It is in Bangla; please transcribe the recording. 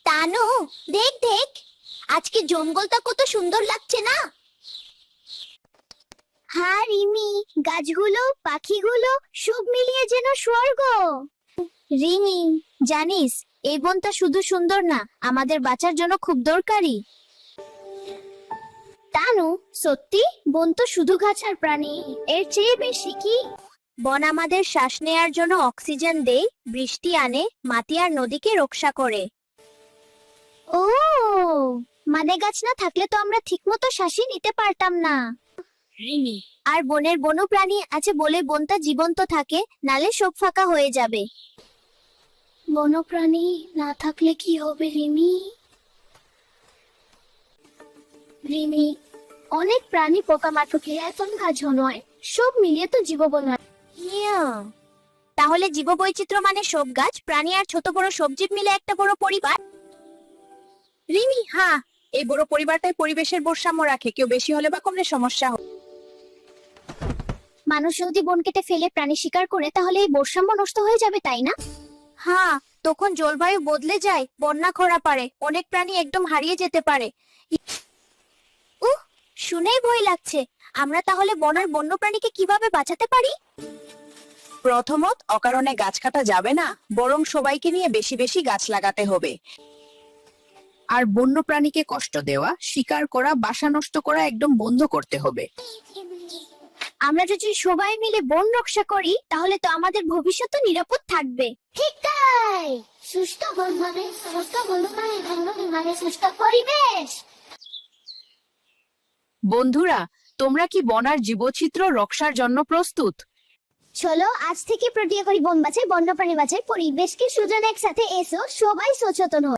তানু, দেখ দেখ, আজকে জঙ্গলটা কত সুন্দর লাগছে না? হ্যাঁ রিমি, গাছগুলো, পাখিগুলো সব মিলিয়ে যেন স্বর্গ। রিমি, জানিস এই বনটা শুধু সুন্দর না, আমাদের বাঁচার জন্য খুব দরকারি। তানু, সত্যি বন তো শুধু গাছ আর প্রাণী, এর চেয়ে বেশি কি? বন আমাদের শ্বাস নেয়ার জন্য অক্সিজেন দেয়, বৃষ্টি আনে, মাটি আর নদীকে রক্ষা করে। ও, মানে গাছ না থাকলে তো আমরা ঠিকমতো শ্বাসই নিতে পারতাম না। আর বনের বন্যপ্রাণী আছে বলে বনটা জীবন্ত থাকে, নালে সব ফাঁকা হয়ে যাবে। বন্যপ্রাণী না থাকলে কি হবে রিমি? রিমি, অনেক প্রাণী পোকামাকড় খেয়ে এখন গাছ নয়, সব মিলিয়ে তো জীববন। তাহলে জীববৈচিত্র্য মানে সব গাছ, প্রাণী আর ছোট বড় সবজীব মিলে একটা বড় পরিবার। রিমি, হ্যাঁ, এই বড় পরিবারটাই পরিবেশের ভারসাম্য রাখে, কেউ বেশি হলে বা কমলে সমস্যা হয়। মানুষ যদি বন কেটে ফেলে প্রাণী শিকার করে তাহলে এই ভারসাম্য নষ্ট হয়ে যাবে, তাই না? হ্যাঁ, তখন জলবায়ু বদলে যায়, বন্যা খরা পারে, অনেক প্রাণী একদম হারিয়ে যেতে পারে। শুনেই ভয় লাগছে। আমরা তাহলে বনের বন্যপ্রাণীকে কিভাবে বাঁচাতে পারি? প্রথমত, অকারণে গাছ কাটা যাবে না, বরং সবাইকে নিয়ে বেশি বেশি গাছ লাগাতে হবে। আর বন্যপ্রাণীকে কষ্ট দেওয়া, শিকার করা, বাসা নষ্ট করা একদম বন্ধ করতে হবে। আমরা যদি সবাই মিলে বন রক্ষা করি তাহলে তো আমাদের ভবিষ্যৎ নিরাপদ থাকবে। ঠিক তাই, সুস্থ বন মানে সুস্থ বন্যপ্রাণী, মানে সুস্থ পরিবেশ। বন্ধুরা, তোমরা কি বনার জীববৈচিত্র্য রক্ষার জন্য প্রস্তুত? চলো আজ থেকে প্রতিজ্ঞা করি বন বাঁচাই, বন্যপ্রাণী বাঁচাই, পরিবেশকে সুজন। একসাথে এসো, সবাই সচেতন হই।